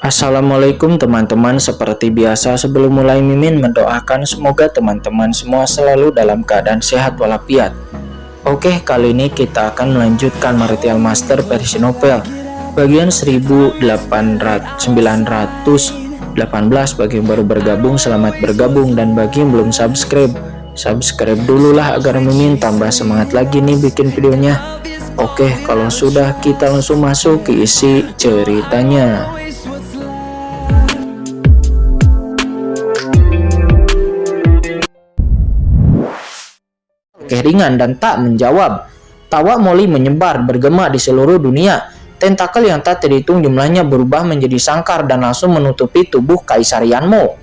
Assalamualaikum teman-teman, seperti biasa sebelum mulai Mimin mendoakan semoga teman-teman semua selalu dalam keadaan sehat walafiat. Oke, kali ini kita akan melanjutkan Martial Master versi novel bagian 1918. Bagi yang baru bergabung, selamat bergabung, dan bagi yang belum subscribe dulu lah agar Mimin tambah semangat lagi nih bikin videonya. Oke, kalau sudah kita langsung masuk ke isi ceritanya. Keringan dan tak menjawab. Tawa Molly menyebar bergema di seluruh dunia. Tentakel yang tak terhitung jumlahnya berubah menjadi sangkar dan langsung menutupi tubuh Kaisar Yanmo.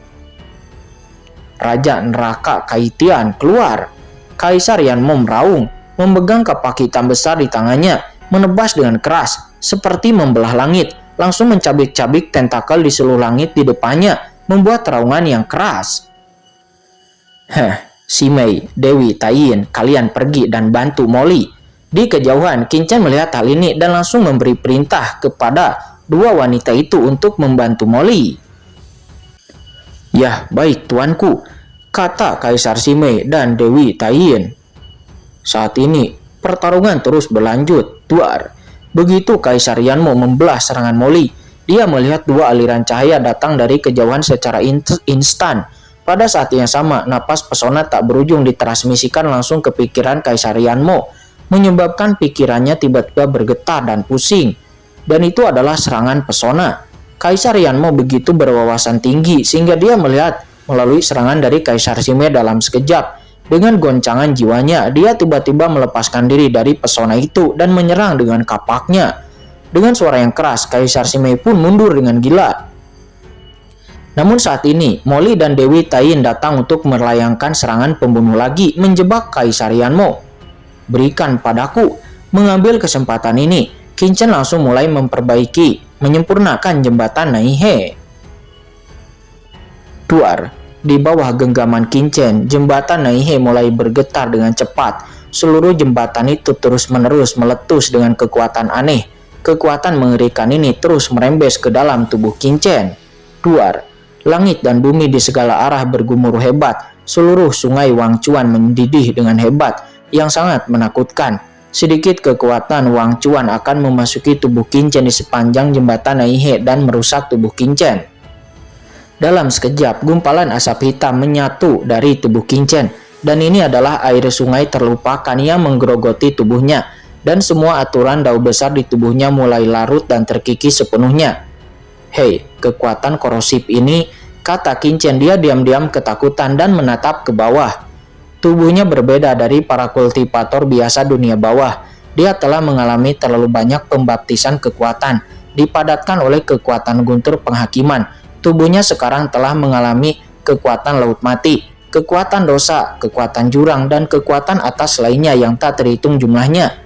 Raja Neraka Kaitian keluar. Kaisar Yanmo meraung, memegang kapak hitam besar di tangannya, menebas dengan keras, seperti membelah langit, langsung mencabik-cabik tentakel di seluruh langit di depannya, membuat raungan yang keras. Simei, Dewi, Taiyin, kalian pergi dan bantu Molly. Di kejauhan, Qingchen melihat hal ini dan langsung memberi perintah kepada dua wanita itu untuk membantu Molly. Ya, baik tuanku, kata Kaisar Simei dan Dewi Taiyin. Saat ini, pertarungan terus berlanjut. Duar. Begitu Kaisar Yanmo membelah serangan Molly, dia melihat dua aliran cahaya datang dari kejauhan secara instan. Pada saat yang sama, napas pesona tak berujung ditransmisikan langsung ke pikiran Kaisar Yanmo, menyebabkan pikirannya tiba-tiba bergetar dan pusing. Dan itu adalah serangan pesona. Kaisar Yanmo begitu berwawasan tinggi sehingga dia melihat melalui serangan dari Kaisar Simei dalam sekejap. Dengan goncangan jiwanya, dia tiba-tiba melepaskan diri dari pesona itu dan menyerang dengan kapaknya. Dengan suara yang keras, Kaisar Simei pun mundur dengan gila. Namun saat ini, Molly dan Dewi Taiyin datang untuk melayangkan serangan pembunuh lagi, menjebak Kaisar Yanmo. Berikan padaku. Mengambil kesempatan ini, Qingchen langsung mulai menyempurnakan jembatan Naihe. Duar. Di bawah genggaman Qingchen, jembatan Naihe mulai bergetar dengan cepat. Seluruh jembatan itu terus-menerus meletus dengan kekuatan aneh. Kekuatan mengerikan ini terus merembes ke dalam tubuh Qingchen. Duar. Langit dan bumi di segala arah bergemuruh hebat. Seluruh sungai Wangchuan mendidih dengan hebat yang sangat menakutkan. Sedikit kekuatan Wangchuan akan memasuki tubuh Qingchen di sepanjang jembatan Naihe dan merusak tubuh Qingchen. Dalam sekejap, gumpalan asap hitam menyatu dari tubuh Qingchen, dan ini adalah air sungai terlupakan yang menggerogoti tubuhnya, dan semua aturan dao besar di tubuhnya mulai larut dan terkikis sepenuhnya. Hei, kekuatan korosif ini, kata Qingchen. Dia diam-diam ketakutan dan menatap ke bawah. Tubuhnya berbeda dari para kultivator biasa dunia bawah. Dia telah mengalami terlalu banyak pembaptisan kekuatan, dipadatkan oleh kekuatan guntur penghakiman. Tubuhnya sekarang telah mengalami kekuatan laut mati, kekuatan dosa, kekuatan jurang, dan kekuatan atas lainnya yang tak terhitung jumlahnya.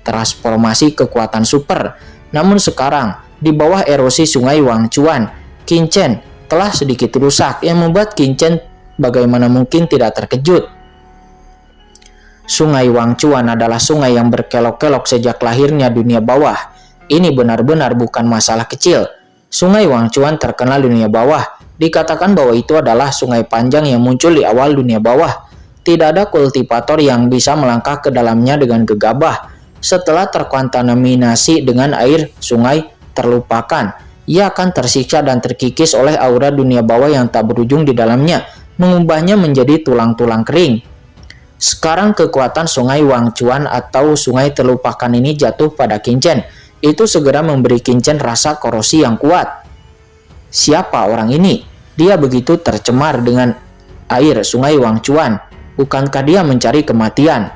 Transformasi kekuatan super. Namun sekarang, di bawah erosi sungai Wangchuan, Qingchen telah sedikit rusak yang membuat Qingchen bagaimana mungkin tidak terkejut. Sungai Wangchuan adalah sungai yang berkelok-kelok sejak lahirnya dunia bawah. Ini benar-benar bukan masalah kecil. Sungai Wangchuan terkenal dunia bawah. Dikatakan bahwa itu adalah sungai panjang yang muncul di awal dunia bawah. Tidak ada kultivator yang bisa melangkah ke dalamnya dengan gegabah. Setelah terkontaminasi dengan air sungai terlupakan, ia akan tersiksa dan terkikis oleh aura dunia bawah yang tak berujung di dalamnya, mengubahnya menjadi tulang-tulang kering. Sekarang kekuatan sungai Wangchuan atau sungai terlupakan ini jatuh pada Qingchen. Itu segera memberi Qingchen rasa korosi yang kuat. Siapa orang ini? Dia begitu tercemar dengan air sungai Wangchuan. Bukankah dia mencari kematian?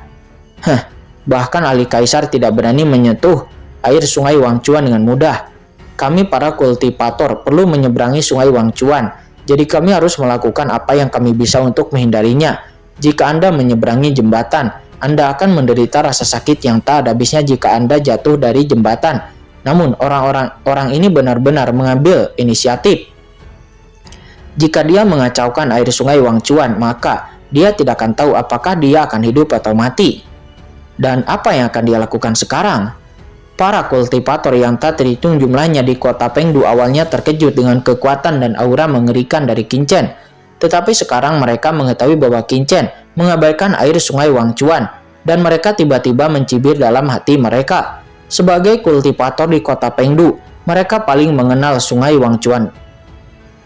Bahkan ahli kaisar tidak berani menyentuh air sungai Wangchuan dengan mudah. Kami para kultivator perlu menyeberangi sungai Wangchuan. Jadi kami harus melakukan apa yang kami bisa untuk menghindarinya. Jika Anda menyeberangi jembatan, Anda akan menderita rasa sakit yang tak ada habisnya jika Anda jatuh dari jembatan. Namun orang ini benar-benar mengambil inisiatif. Jika dia mengacaukan air sungai Wangchuan, maka dia tidak akan tahu apakah dia akan hidup atau mati. Dan apa yang akan dia lakukan sekarang? Para kultivator yang tak terhitung jumlahnya di kota Pengdu awalnya terkejut dengan kekuatan dan aura mengerikan dari Qinchen. Tetapi sekarang mereka mengetahui bahwa Qinchen mengabaikan air sungai Wangchuan, dan mereka tiba-tiba mencibir dalam hati mereka. Sebagai kultivator di kota Pengdu, mereka paling mengenal sungai Wangchuan.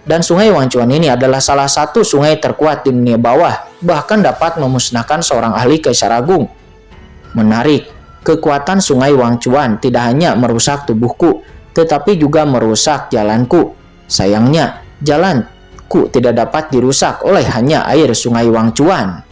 Dan sungai Wangchuan ini adalah salah satu sungai terkuat di dunia bawah, bahkan dapat memusnahkan seorang ahli Kaisar Agung. Menarik. Kekuatan sungai Wangchuan tidak hanya merusak tubuhku, tetapi juga merusak jalanku. Sayangnya, jalanku tidak dapat dirusak oleh hanya air sungai Wangchuan.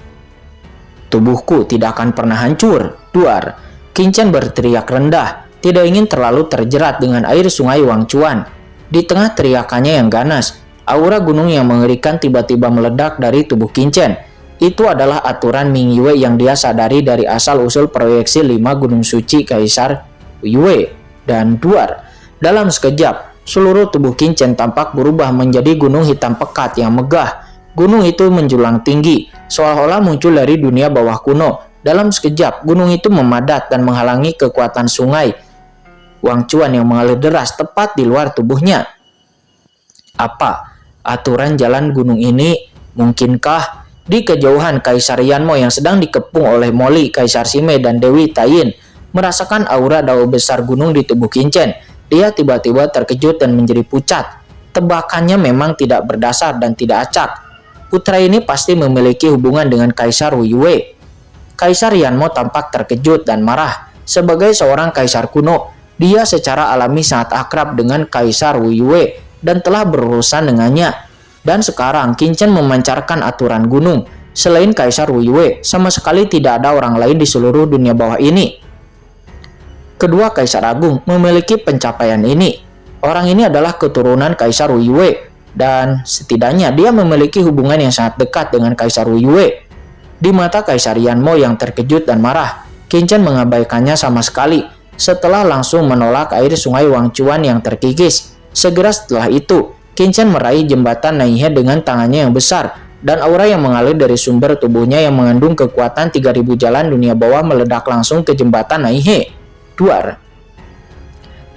Tubuhku tidak akan pernah hancur, Duar. Qinchen berteriak rendah, tidak ingin terlalu terjerat dengan air sungai Wangchuan. Di tengah teriakannya yang ganas, aura gunung yang mengerikan tiba-tiba meledak dari tubuh Qinchen. Itu adalah aturan Ming Yue yang dia sadari dari asal-usul proyeksi 5 gunung suci Kaisar Yue dan Duar. Dalam sekejap, seluruh tubuh Qinchen tampak berubah menjadi gunung hitam pekat yang megah. Gunung itu menjulang tinggi, seolah-olah muncul dari dunia bawah kuno. Dalam sekejap, gunung itu memadat dan menghalangi kekuatan sungai Wangchuan yang mengalir deras tepat di luar tubuhnya. Apa aturan jalan gunung ini? Mungkinkah? Di kejauhan, Kaisar Yanmo yang sedang dikepung oleh Moli, Kaisar Sime, dan Dewi Taiyin merasakan aura dao besar gunung di tubuh Qinchen. Dia tiba-tiba terkejut dan menjadi pucat. Tebakannya memang tidak berdasar dan tidak acak. Putra ini pasti memiliki hubungan dengan Kaisar Wu Yue. Kaisar Yanmo tampak terkejut dan marah. Sebagai seorang kaisar kuno, dia secara alami sangat akrab dengan Kaisar Wu Yue dan telah berurusan dengannya. Dan sekarang Qinchen memancarkan aturan gunung. Selain Kaisar Wu Yue, sama sekali tidak ada orang lain di seluruh dunia bawah ini. Kedua Kaisar Agung memiliki pencapaian ini. Orang ini adalah keturunan Kaisar Wu Yue, dan setidaknya dia memiliki hubungan yang sangat dekat dengan Kaisar Wu Yue. Di mata Kaisar Yanmo yang terkejut dan marah, Qinchen mengabaikannya sama sekali, setelah langsung menolak air sungai Wangchuan yang terkikis. Segera setelah itu, Qinchen meraih jembatan Naihe dengan tangannya yang besar, dan aura yang mengalir dari sumber tubuhnya yang mengandung kekuatan 3000 jalan dunia bawah meledak langsung ke jembatan Naihe. Duar.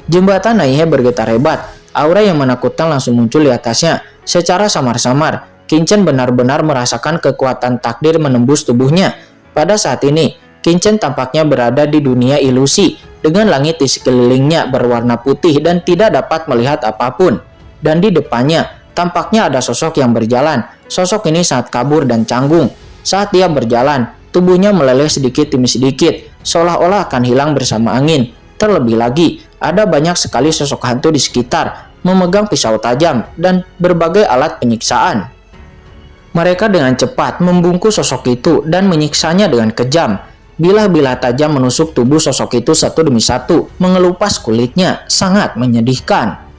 Jembatan Naihe bergetar hebat, aura yang menakutkan langsung muncul di atasnya. Secara samar-samar, Qinchen benar-benar merasakan kekuatan takdir menembus tubuhnya. Pada saat ini, Qinchen tampaknya berada di dunia ilusi, dengan langit di sekelilingnya berwarna putih dan tidak dapat melihat apapun. Dan di depannya, tampaknya ada sosok yang berjalan. Sosok ini sangat kabur dan canggung. Saat dia berjalan, tubuhnya meleleh sedikit demi sedikit, seolah-olah akan hilang bersama angin. Terlebih lagi, ada banyak sekali sosok hantu di sekitar, memegang pisau tajam dan berbagai alat penyiksaan. Mereka dengan cepat membungkus sosok itu dan menyiksanya dengan kejam. Bilah-bilah tajam menusuk tubuh sosok itu satu demi satu, mengelupas kulitnya, sangat menyedihkan.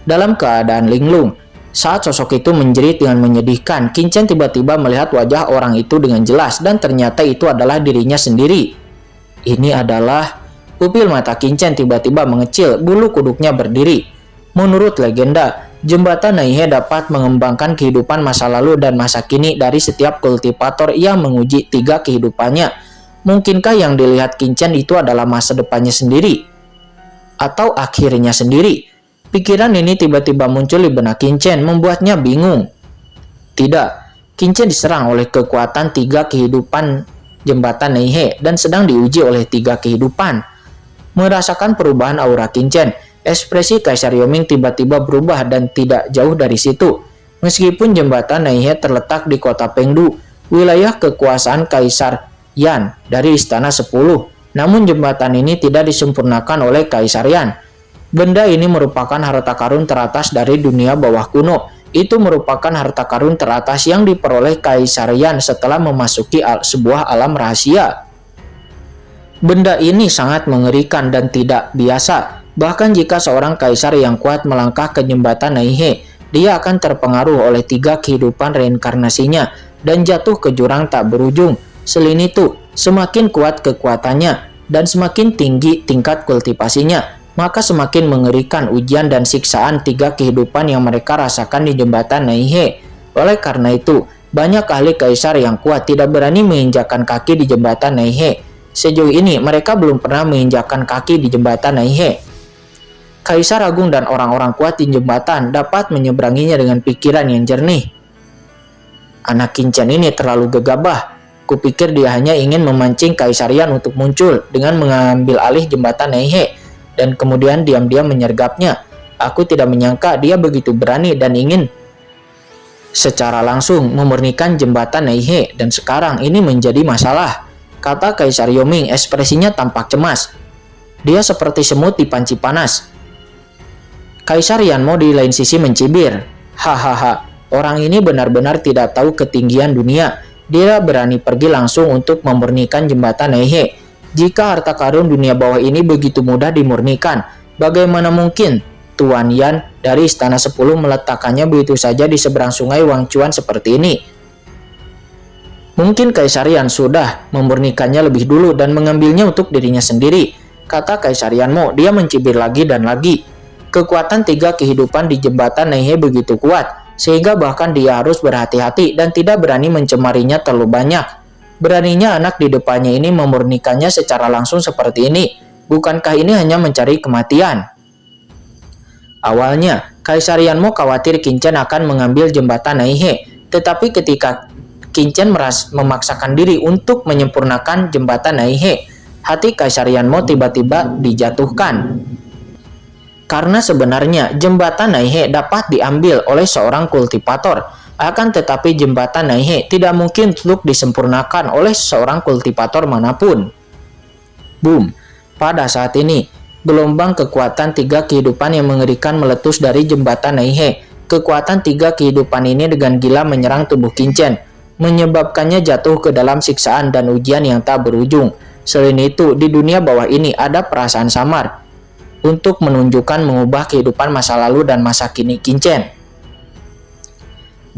Dalam keadaan linglung, saat sosok itu menjerit dengan menyedihkan, Qinchen tiba-tiba melihat wajah orang itu dengan jelas dan ternyata itu adalah dirinya sendiri. Ini adalah... Pupil mata Qinchen tiba-tiba mengecil, bulu kuduknya berdiri. Menurut legenda, jembatan Naihe dapat mengembangkan kehidupan masa lalu dan masa kini dari setiap kultivator yang menguji 3 kehidupannya. Mungkinkah yang dilihat Qinchen itu adalah masa depannya sendiri? Atau akhirnya sendiri? Pikiran ini tiba-tiba muncul di benak Qinchen, membuatnya bingung. Tidak, Qinchen diserang oleh kekuatan 3 kehidupan jembatan Naihe dan sedang diuji oleh 3 kehidupan. Merasakan perubahan aura Qinchen, ekspresi Kaisar Yoming tiba-tiba berubah dan tidak jauh dari situ. Meskipun jembatan Naihe terletak di kota Pengdu, wilayah kekuasaan Kaisar Yan dari Istana 10, namun jembatan ini tidak disempurnakan oleh Kaisar Yan. Benda ini merupakan harta karun teratas dari dunia bawah kuno. Itu merupakan harta karun teratas yang diperoleh Kaisar Yan setelah memasuki sebuah alam rahasia. Benda ini sangat mengerikan dan tidak biasa. Bahkan jika seorang kaisar yang kuat melangkah ke jembatan Naihe, dia akan terpengaruh oleh 3 kehidupan reinkarnasinya dan jatuh ke jurang tak berujung. Selain itu, semakin kuat kekuatannya dan semakin tinggi tingkat kultivasinya, maka semakin mengerikan ujian dan siksaan 3 kehidupan yang mereka rasakan di jembatan Naihe. Oleh karena itu, banyak ahli kaisar yang kuat tidak berani menginjakkan kaki di jembatan Naihe. Sejauh ini mereka belum pernah menginjakkan kaki di jembatan Naihe. Kaisar Agung dan orang-orang kuat di jembatan dapat menyeberanginya dengan pikiran yang jernih. Anak Qinchen ini terlalu gegabah. Kupikir dia hanya ingin memancing Kaisar Yan untuk muncul dengan mengambil alih jembatan Naihe dan kemudian diam-diam menyergapnya. Aku tidak menyangka dia begitu berani dan ingin secara langsung memurnikan jembatan Naihe, dan sekarang ini menjadi masalah, kata Kaisar Yoming. Ekspresinya tampak cemas. Dia seperti semut di panci panas. Kaisar Yanmo di lain sisi mencibir. Hahaha, orang ini benar-benar tidak tahu ketinggian dunia. Dia berani pergi langsung untuk memurnikan jembatan Naihe. Jika harta karun dunia bawah ini begitu mudah dimurnikan, bagaimana mungkin Tuan Yan dari Istana 10 meletakkannya begitu saja di seberang sungai Wangchuan seperti ini? Mungkin Kaisar Yan sudah memurnikannya lebih dulu dan mengambilnya untuk dirinya sendiri, kata Kaisar Yanmo. Dia mencibir lagi dan lagi. Kekuatan 3 kehidupan di jembatan Naihe begitu kuat, sehingga bahkan dia harus berhati-hati dan tidak berani mencemarinya terlalu banyak. Beraninya anak di depannya ini memurnikannya secara langsung seperti ini. Bukankah ini hanya mencari kematian? Awalnya, Kaisar Yanmo khawatir Qinchen akan mengambil jembatan Naihe, tetapi ketika Qinchen memaksakan diri untuk menyempurnakan jembatan Naihe, hati Kaisar Yanmo tiba-tiba dijatuhkan. Karena sebenarnya jembatan Naihe dapat diambil oleh seorang kultivator, akan tetapi jembatan Naihe tidak mungkin untuk disempurnakan oleh seorang kultivator manapun. Boom! Pada saat ini, gelombang kekuatan 3 kehidupan yang mengerikan meletus dari jembatan Naihe. Kekuatan 3 kehidupan ini dengan gila menyerang tubuh Qinchen, menyebabkannya jatuh ke dalam siksaan dan ujian yang tak berujung. Selain itu, di dunia bawah ini ada perasaan samar untuk menunjukkan mengubah kehidupan masa lalu dan masa kini Qinchen.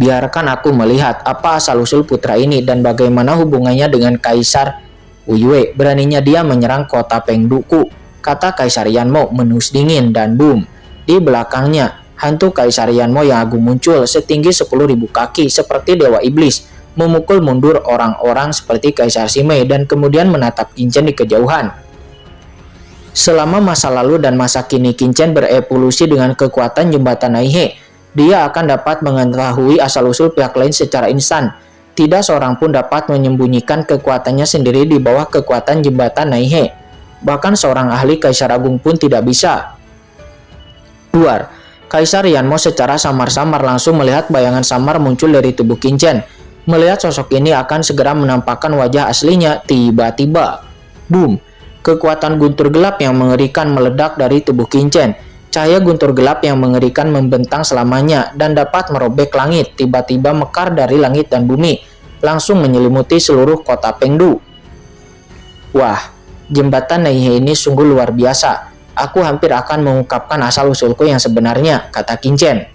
Biarkan aku melihat apa asal-usul putra ini dan bagaimana hubungannya dengan Kaisar Uyue. Beraninya dia menyerang kota Pengduku, kata Kaisar Yanmo menus dingin, dan boom, di belakangnya hantu Kaisar Yanmo yang agung muncul setinggi 10.000 kaki seperti dewa iblis, memukul mundur orang-orang seperti Kaisar Simei dan kemudian menatap Qinchen di kejauhan. Selama masa lalu dan masa kini Qinchen berevolusi dengan kekuatan jembatan Naihe. Dia akan dapat mengetahui asal-usul pihak lain secara instan. Tidak seorang pun dapat menyembunyikan kekuatannya sendiri di bawah kekuatan jembatan Naihe. Bahkan seorang ahli Kaisar Agung pun tidak bisa. Duar, Kaisar Yanmo secara samar-samar langsung melihat bayangan samar muncul dari tubuh Qinchen. Melihat sosok ini akan segera menampakkan wajah aslinya. Tiba-tiba, boom! Kekuatan guntur gelap yang mengerikan meledak dari tubuh Qinchen. Cahaya guntur gelap yang mengerikan membentang selamanya dan dapat merobek langit, tiba-tiba mekar dari langit dan bumi, langsung menyelimuti seluruh kota Pengdu. Wah, jembatan Naihe ini sungguh luar biasa. Aku hampir akan mengungkapkan asal-usulku yang sebenarnya, kata Qinchen.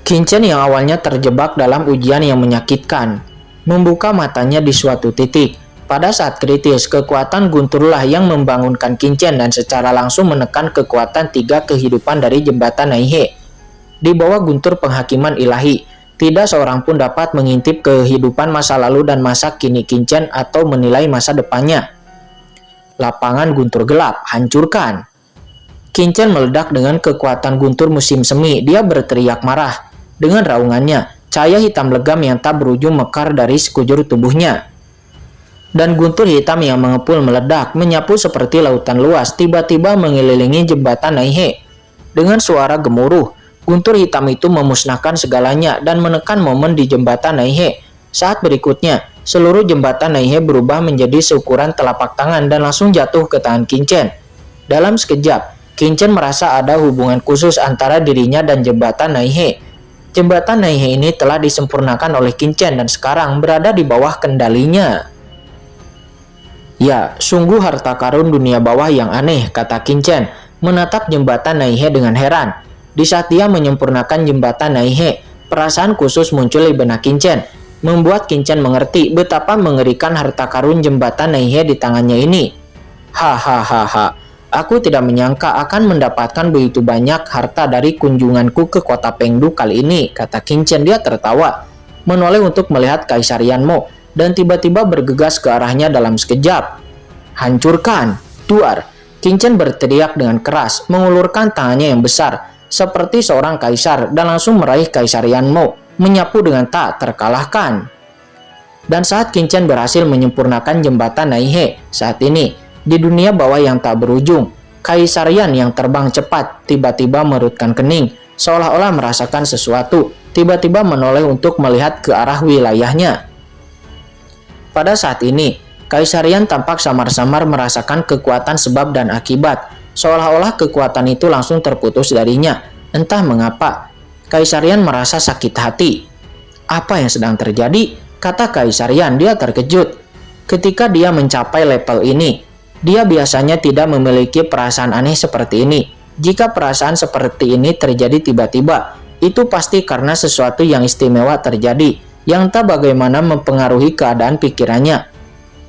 Qinchen yang awalnya terjebak dalam ujian yang menyakitkan, membuka matanya di suatu titik. Pada saat kritis, kekuatan gunturlah yang membangunkan Qinchen dan secara langsung menekan kekuatan 3 kehidupan dari jembatan Naihe. Di bawah guntur penghakiman ilahi, tidak seorang pun dapat mengintip kehidupan masa lalu dan masa kini Qinchen atau menilai masa depannya. Lapangan guntur gelap, hancurkan! Qinchen meledak dengan kekuatan guntur musim semi. Dia berteriak marah. Dengan raungannya, cahaya hitam legam yang tak berujung mekar dari sekujur tubuhnya. Dan guntur hitam yang mengepul meledak, menyapu seperti lautan luas, tiba-tiba mengelilingi jembatan Naihe. Dengan suara gemuruh, guntur hitam itu memusnahkan segalanya dan menekan momen di jembatan Naihe. Saat berikutnya, seluruh jembatan Naihe berubah menjadi seukuran telapak tangan dan langsung jatuh ke tangan Qinchen. Dalam sekejap, Qinchen merasa ada hubungan khusus antara dirinya dan jembatan Naihe. Jembatan Naihe ini telah disempurnakan oleh Qinchen dan sekarang berada di bawah kendalinya. Ya, sungguh harta karun dunia bawah yang aneh, kata Qinchen, menatap jembatan Naihe dengan heran. Di saat dia menyempurnakan jembatan Naihe, perasaan khusus muncul di benak Qinchen, membuat Qinchen mengerti betapa mengerikan harta karun jembatan Naihe di tangannya ini. Hahaha, aku tidak menyangka akan mendapatkan begitu banyak harta dari kunjunganku ke kota Pengdu kali ini, kata Qinchen. Dia tertawa, menoleh untuk melihat Kaisar Yanmo, dan tiba-tiba bergegas ke arahnya dalam sekejap. Hancurkan! Duar! Qin Chen berteriak dengan keras, mengulurkan tangannya yang besar, seperti seorang kaisar, dan langsung meraih Kaisar Yanmo, menyapu dengan tak terkalahkan. Dan saat Qin Chen berhasil menyempurnakan jembatan Naihe, saat ini, di dunia bawah yang tak berujung, Kaisar Yan yang terbang cepat tiba-tiba merutkan kening, seolah-olah merasakan sesuatu, tiba-tiba menoleh untuk melihat ke arah wilayahnya. Pada saat ini, Kaisar Yan tampak samar-samar merasakan kekuatan sebab dan akibat, seolah-olah kekuatan itu langsung terputus darinya. Entah mengapa, Kaisar Yan merasa sakit hati. Apa yang sedang terjadi? Kata Kaisar Yan, dia terkejut. Ketika dia mencapai level ini, dia biasanya tidak memiliki perasaan aneh seperti ini. Jika perasaan seperti ini terjadi tiba-tiba, itu pasti karena sesuatu yang istimewa terjadi, yang tak bagaimana mempengaruhi keadaan pikirannya.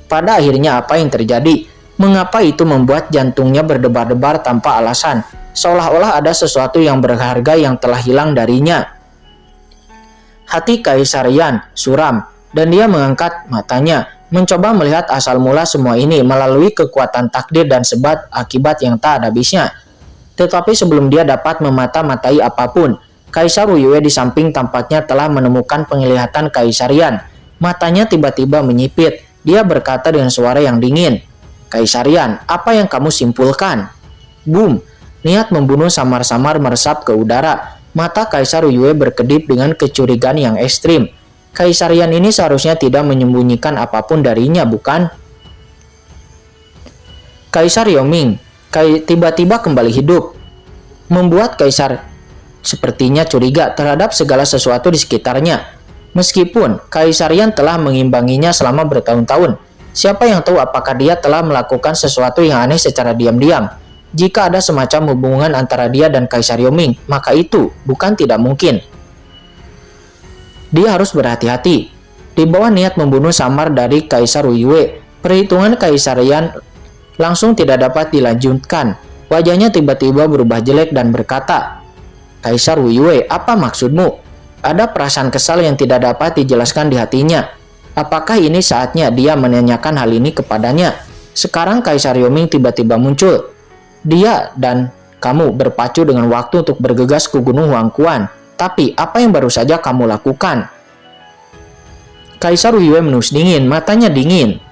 Pada akhirnya apa yang terjadi? Mengapa itu membuat jantungnya berdebar-debar tanpa alasan, seolah-olah ada sesuatu yang berharga yang telah hilang darinya. Hati Kaisar Yan suram, dan dia mengangkat matanya, mencoba melihat asal mula semua ini melalui kekuatan takdir dan sebab akibat yang tak ada habisnya. Tetapi sebelum dia dapat memata-matai apapun, Kaisar Wu Yue di samping tampaknya telah menemukan penglihatan Kaisar Yan. Matanya tiba-tiba menyipit. Dia berkata dengan suara yang dingin, "Kaisar Yan, apa yang kamu simpulkan?" Boom! Niat membunuh samar-samar meresap ke udara. Mata Kaisar Wu Yue berkedip dengan kecurigaan yang ekstrim. Kaisar Yan ini seharusnya tidak menyembunyikan apapun darinya, bukan? Kaisar Yoming tiba-tiba kembali hidup, membuat Kaisar sepertinya curiga terhadap segala sesuatu di sekitarnya. Meskipun Kaisar Yan telah mengimbanginya selama bertahun-tahun, siapa yang tahu apakah dia telah melakukan sesuatu yang aneh secara diam-diam. Jika ada semacam hubungan antara dia dan Kaisar Yoming, maka itu bukan tidak mungkin. Dia harus berhati-hati. Di bawah niat membunuh samar dari Kaisar Wu Yue, perhitungan Kaisar Yan langsung tidak dapat dilanjutkan. Wajahnya tiba-tiba berubah jelek dan berkata, "Kaisar Wu Yue, apa maksudmu?" Ada perasaan kesal yang tidak dapat dijelaskan di hatinya. Apakah ini saatnya dia menanyakan hal ini kepadanya? Sekarang Kaisar Yoming tiba-tiba muncul. Dia dan kamu berpacu dengan waktu untuk bergegas ke Gunung Huangquan. Tapi apa yang baru saja kamu lakukan? Kaisar Wu Yue menus dingin, matanya dingin.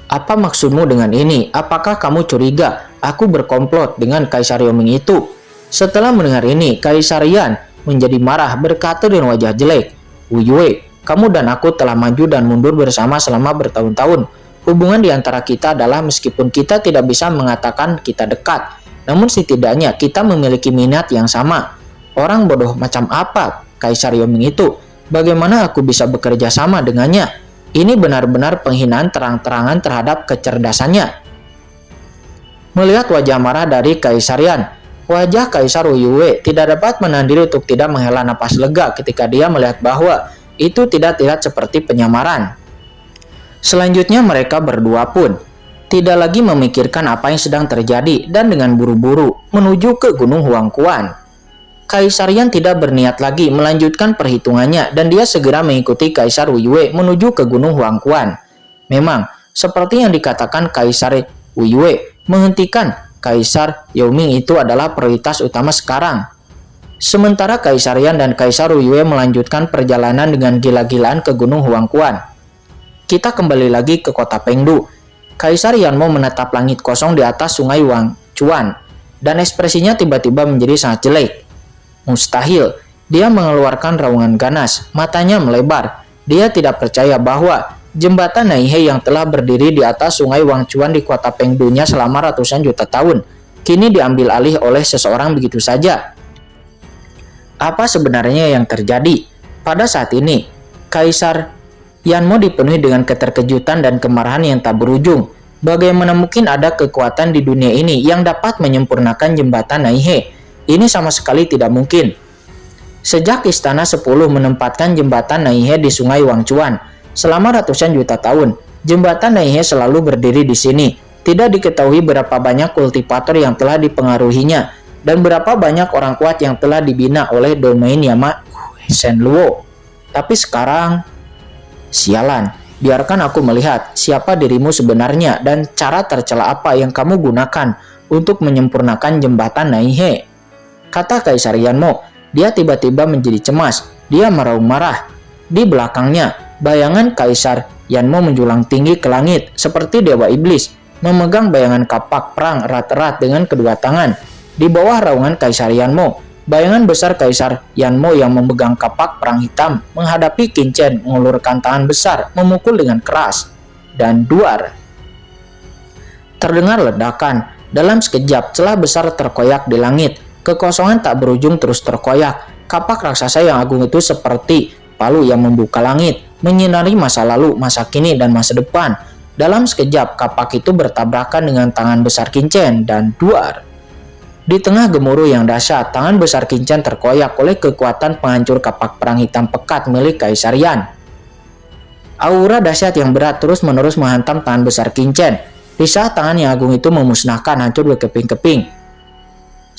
Apa maksudmu dengan ini? Apakah kamu curiga aku berkomplot dengan Kaisar Yoming itu? Setelah mendengar ini, Kaisar Yan menjadi marah, berkata dengan wajah jelek, "Wu Yue, kamu dan aku telah maju dan mundur bersama selama bertahun-tahun. Hubungan di antara kita adalah meskipun kita tidak bisa mengatakan kita dekat, namun setidaknya kita memiliki minat yang sama. Orang bodoh macam apa Kaisar Yoming itu? Bagaimana aku bisa bekerja sama dengannya? Ini benar-benar penghinaan terang-terangan terhadap kecerdasannya." Melihat wajah marah dari Kaisar Yan, wajah Kaisar Wu Yue tidak dapat menahan diri untuk tidak menghela napas lega ketika dia melihat bahwa itu tidak terlihat seperti penyamaran. Selanjutnya mereka berdua pun tidak lagi memikirkan apa yang sedang terjadi dan dengan buru-buru menuju ke Gunung Huangquan. Kaisar Yan tidak berniat lagi melanjutkan perhitungannya dan dia segera mengikuti Kaisar Wu Yue menuju ke Gunung Huangquan. Memang, seperti yang dikatakan Kaisar Wu Yue, menghentikan Kaisar Yoming itu adalah prioritas utama sekarang. Sementara Kaisar Yan dan Kaisar Wu Yue melanjutkan perjalanan dengan gila-gilaan ke Gunung Huangquan. Kita kembali lagi ke kota Pengdu. Kaisar Yanmo menatap langit kosong di atas sungai Wangchuan, dan ekspresinya tiba-tiba menjadi sangat jelek. Mustahil, dia mengeluarkan raungan ganas, matanya melebar. Dia tidak percaya bahwa jembatan Naihe yang telah berdiri di atas sungai Wangchuan di kota Pengdunya selama ratusan juta tahun, kini diambil alih oleh seseorang begitu saja. Apa sebenarnya yang terjadi? Pada saat ini, Kaisar Yanmo dipenuhi dengan keterkejutan dan kemarahan yang tak berujung. Bagaimana mungkin ada kekuatan di dunia ini yang dapat menyempurnakan jembatan Naihe? Ini sama sekali tidak mungkin. Sejak Istana 10 menempatkan jembatan Naihe di sungai Wangchuan, selama ratusan juta tahun, jembatan Naihe selalu berdiri di sini. Tidak diketahui berapa banyak kultivator yang telah dipengaruhinya dan berapa banyak orang kuat yang telah dibina oleh domain Yama Shenluo. Tapi sekarang, sialan, biarkan aku melihat siapa dirimu sebenarnya dan cara tercela apa yang kamu gunakan untuk menyempurnakan jembatan Naihe. Kata Kaisar Yanmo. Dia tiba-tiba menjadi cemas. Dia meraung marah. Di belakangnya, bayangan Kaisar Yanmo menjulang tinggi ke langit seperti dewa iblis, memegang bayangan kapak perang erat-erat dengan kedua tangan. Di bawah raungan Kaisar Yanmo, bayangan besar Kaisar Yanmo yang memegang kapak perang hitam menghadapi Qin Chen mengulurkan tangan besar memukul dengan keras. Dan duar. Terdengar ledakan. Dalam sekejap celah besar terkoyak di langit. Kekosongan tak berujung terus terkoyak. Kapak raksasa yang agung itu seperti palu yang membuka langit, menyinari masa lalu, masa kini, dan masa depan. Dalam sekejap, kapak itu bertabrakan dengan tangan besar Qin Chen dan duar. Di tengah gemuruh yang dahsyat, tangan besar Qin Chen terkoyak oleh kekuatan penghancur kapak perang hitam pekat milik Kaisar Yan. Aura dahsyat yang berat terus-menerus menghantam tangan besar Qin Chen. Di saat tangan yang agung itu memusnahkan hancur berkeping-keping.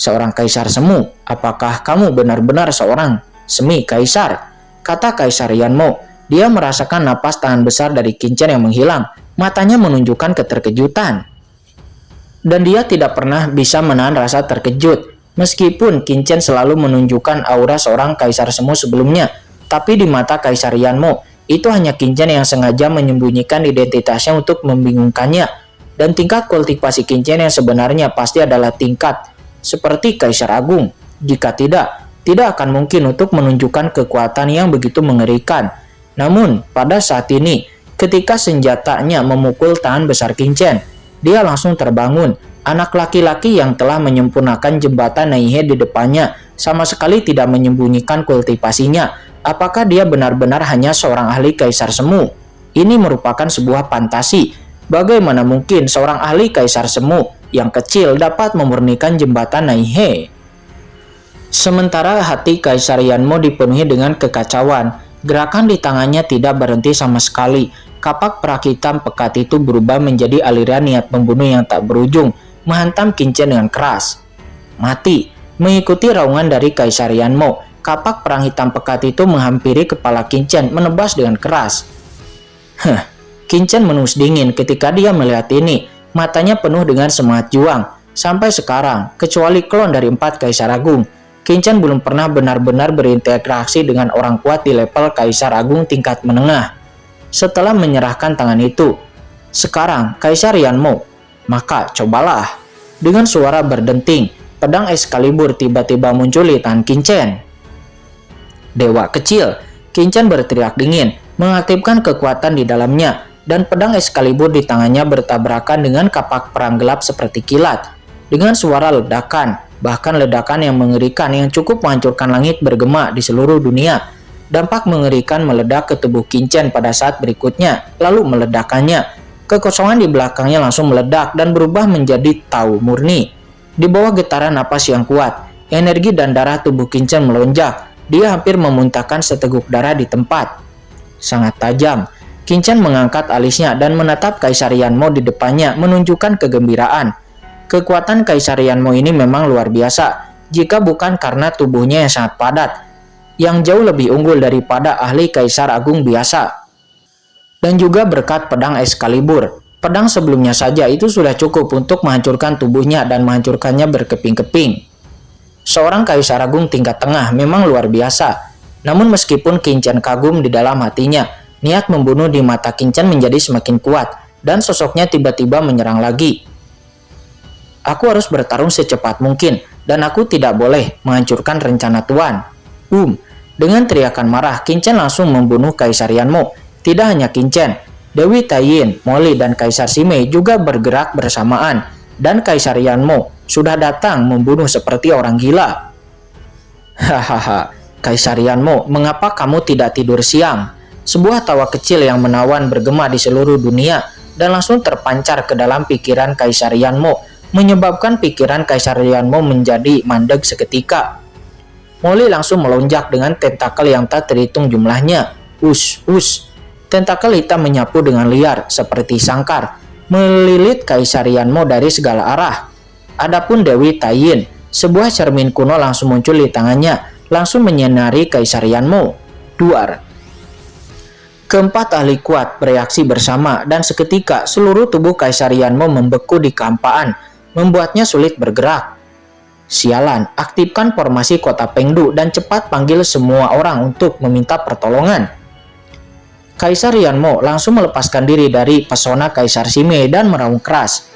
Seorang kaisar semu, apakah kamu benar-benar seorang semi kaisar? Kata Kaisar Yanmo. Dia merasakan napas tangan besar dari Qin Chen yang menghilang. Matanya menunjukkan keterkejutan. Dan dia tidak pernah bisa menahan rasa terkejut. Meskipun Qin Chen selalu menunjukkan aura seorang kaisar semu sebelumnya. Tapi di mata Kaisar Yanmo, itu hanya Qin Chen yang sengaja menyembunyikan identitasnya untuk membingungkannya. Dan tingkat kultivasi Qin Chen yang sebenarnya pasti adalah tingkat seperti Kaisar Agung. Jika tidak akan mungkin untuk menunjukkan kekuatan yang begitu mengerikan. Namun, pada saat ini, ketika senjatanya memukul tangan besar Qin Chen, dia langsung terbangun. Anak laki-laki yang telah menyempurnakan jembatan Naihe di depannya sama sekali tidak menyembunyikan kultivasinya. Apakah dia benar-benar hanya seorang ahli kaisar semu? Ini merupakan sebuah fantasi. Bagaimana mungkin seorang ahli kaisar semu yang kecil dapat memurnikan jembatan Naihe? Sementara hati Kaisar Yanmo dipenuhi dengan kekacauan, gerakan di tangannya tidak berhenti sama sekali. Kapak perak hitam pekat itu berubah menjadi aliran niat membunuh yang tak berujung, menghantam Qin Chen dengan keras. Mati. Mengikuti raungan dari Kaisar Yanmo, kapak perang hitam pekat itu menghampiri kepala Qin Chen menebas dengan keras. Qin Chen menus dingin ketika dia melihat ini. Matanya penuh dengan semangat juang. Sampai sekarang, kecuali klon dari 4 Kaisar Agung, Qin Chen belum pernah benar-benar berinteraksi dengan orang kuat di level Kaisar Agung tingkat menengah. Setelah menyerahkan tangan itu, sekarang Kaisar Yanmo, maka cobalah. Dengan suara berdenting, pedang Excalibur tiba-tiba muncul di tangan Qin Chen. Dewa kecil, Qin Chen berteriak dingin, mengaktifkan kekuatan di dalamnya. Dan pedang Excalibur di tangannya bertabrakan dengan kapak perang gelap seperti kilat. Dengan suara ledakan, bahkan ledakan yang mengerikan yang cukup menghancurkan langit bergema di seluruh dunia. Dampak mengerikan meledak ke tubuh Qin Chen pada saat berikutnya, lalu meledakannya. Kekosongan di belakangnya langsung meledak dan berubah menjadi tau murni. Di bawah getaran napas yang kuat, energi dan darah tubuh Qin Chen melonjak. Dia hampir memuntahkan seteguk darah di tempat. Sangat tajam. Qin Chen mengangkat alisnya dan menatap Kaisar Yanmo di depannya menunjukkan kegembiraan. Kekuatan Kaisar Yanmo ini memang luar biasa, jika bukan karena tubuhnya yang sangat padat, yang jauh lebih unggul daripada ahli Kaisar Agung biasa. Dan juga berkat pedang Excalibur. Pedang sebelumnya saja itu sudah cukup untuk menghancurkan tubuhnya dan menghancurkannya berkeping-keping. Seorang Kaisar Agung tingkat tengah memang luar biasa. Namun meskipun Qin Chen kagum di dalam hatinya, niat membunuh di mata Qin Chen menjadi semakin kuat, dan sosoknya tiba-tiba menyerang lagi. Aku harus bertarung secepat mungkin, dan aku tidak boleh menghancurkan rencana Tuan. Dengan teriakan marah, Qin Chen langsung membunuh Kaisar Yanmo. Tidak hanya Qin Chen, Dewi Taiyin, Molly, dan Kaisar Simei juga bergerak bersamaan, dan Kaisar Yanmo sudah datang membunuh seperti orang gila. Hahaha, Kaisar Yanmo, mengapa kamu tidak tidur siang? Sebuah tawa kecil yang menawan bergema di seluruh dunia dan langsung terpancar ke dalam pikiran Kaisar Yanmo, menyebabkan pikiran Kaisar Yanmo menjadi mandek seketika. Molly langsung melonjak dengan tentakel yang tak terhitung jumlahnya. Tentakel hitam menyapu dengan liar seperti sangkar, melilit Kaisar Yanmo dari segala arah. Adapun Dewi Taiyin, sebuah cermin kuno langsung muncul di tangannya, langsung menyinari Kaisar Yanmo. Duar. Keempat ahli kuat bereaksi bersama dan seketika seluruh tubuh Kaisar Yanmo membeku di kehampaan, membuatnya sulit bergerak. Sialan, aktifkan formasi kota Pengdu dan cepat panggil semua orang untuk meminta pertolongan. Kaisar Yanmo langsung melepaskan diri dari pesona Kaisar Shime dan meraung keras.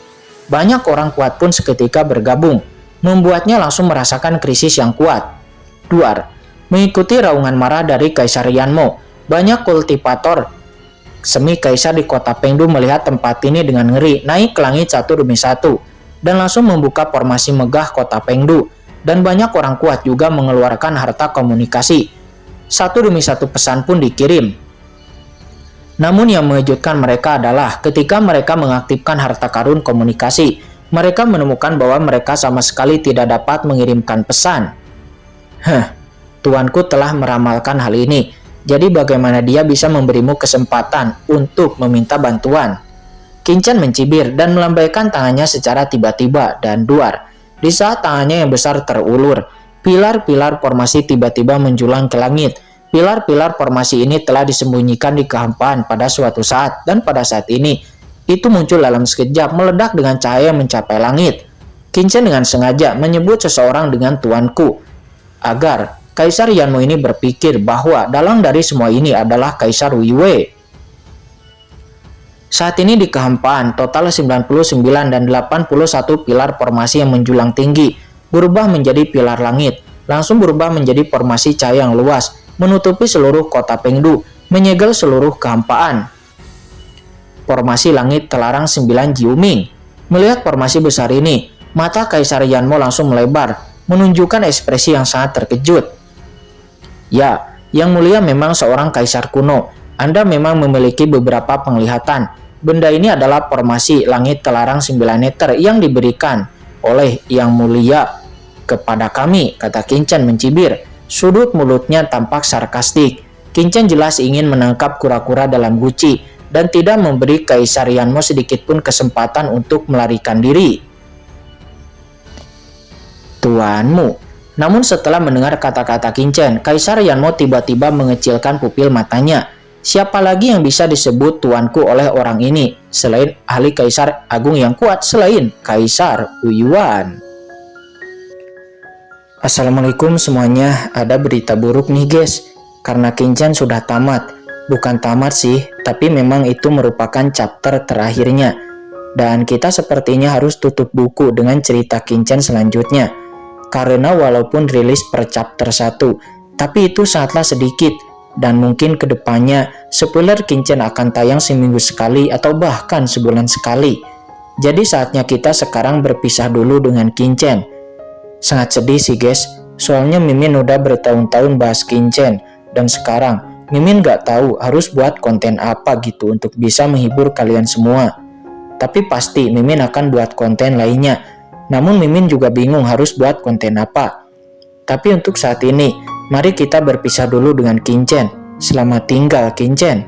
Banyak orang kuat pun seketika bergabung, membuatnya langsung merasakan krisis yang kuat. Duar, mengikuti raungan marah dari Kaisar Yanmo, banyak kultivator semi kaisar di kota Pengdu melihat tempat ini dengan ngeri naik ke langit satu demi satu dan langsung membuka formasi megah kota Pengdu, dan banyak orang kuat juga mengeluarkan harta komunikasi. Satu demi satu pesan pun dikirim. Namun yang mengejutkan mereka adalah ketika mereka mengaktifkan harta karun komunikasi, mereka menemukan bahwa mereka sama sekali tidak dapat mengirimkan pesan. Tuanku telah meramalkan hal ini. Jadi bagaimana dia bisa memberimu kesempatan untuk meminta bantuan? Qin-Chen mencibir dan melambaikan tangannya secara tiba-tiba dan duar. Di saat tangannya yang besar terulur, pilar-pilar formasi tiba-tiba menjulang ke langit. Pilar-pilar formasi ini telah disembunyikan di kehampaan pada suatu saat, dan pada saat ini, itu muncul dalam sekejap meledak dengan cahaya mencapai langit. Qin-Chen dengan sengaja menyebut seseorang dengan tuanku, agar Kaisar Yanmo ini berpikir bahwa dalang dari semua ini adalah Kaisar Weiwei. Saat ini di kehampaan, total 99 dan 81 pilar formasi yang menjulang tinggi berubah menjadi pilar langit, langsung berubah menjadi formasi cahaya yang luas, menutupi seluruh kota Pengdu, menyegel seluruh kehampaan. Formasi langit telarang 9 Jiuming. Melihat formasi besar ini, mata Kaisar Yanmo langsung melebar, menunjukkan ekspresi yang sangat terkejut. Ya, Yang Mulia memang seorang kaisar kuno. Anda memang memiliki beberapa penglihatan. Benda ini adalah formasi langit telarang 9 meter yang diberikan oleh Yang Mulia kepada kami, kata Qin-Chen mencibir. Sudut mulutnya tampak sarkastik. Qin-Chen jelas ingin menangkap kura-kura dalam guci dan tidak memberi Kaisar Yanmo sedikit pun kesempatan untuk melarikan diri. Tuanmu. Namun setelah mendengar kata-kata Qin-Chen, Kaisar Yanmo tiba-tiba mengecilkan pupil matanya. Siapa lagi yang bisa disebut tuanku oleh orang ini selain ahli Kaisar Agung yang kuat, selain Kaisar Huiyuan? Assalamualaikum semuanya, ada berita buruk nih guys. Karena Qin-Chen sudah tamat. Bukan tamat sih, tapi memang itu merupakan chapter terakhirnya. Dan kita sepertinya harus tutup buku dengan cerita Qin-Chen selanjutnya. Karena walaupun rilis per chapter 1, tapi itu sangatlah sedikit, dan mungkin kedepannya spoiler Qin-Chen akan tayang seminggu sekali atau bahkan sebulan sekali. Jadi saatnya kita sekarang berpisah dulu dengan Qin-Chen. Sangat sedih sih guys, soalnya Mimin udah bertahun-tahun bahas Qin-Chen, dan sekarang Mimin gak tahu harus buat konten apa gitu untuk bisa menghibur kalian semua. Tapi pasti Mimin akan buat konten lainnya. Namun Mimin juga bingung harus buat konten apa. Tapi untuk saat ini, mari kita berpisah dulu dengan Qin-Chen. Selamat tinggal Qin-Chen.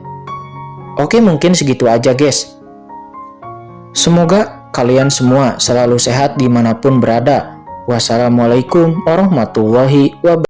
Oke, mungkin segitu aja guys. Semoga kalian semua selalu sehat dimanapun berada. Wassalamualaikum warahmatullahi wabarakatuh.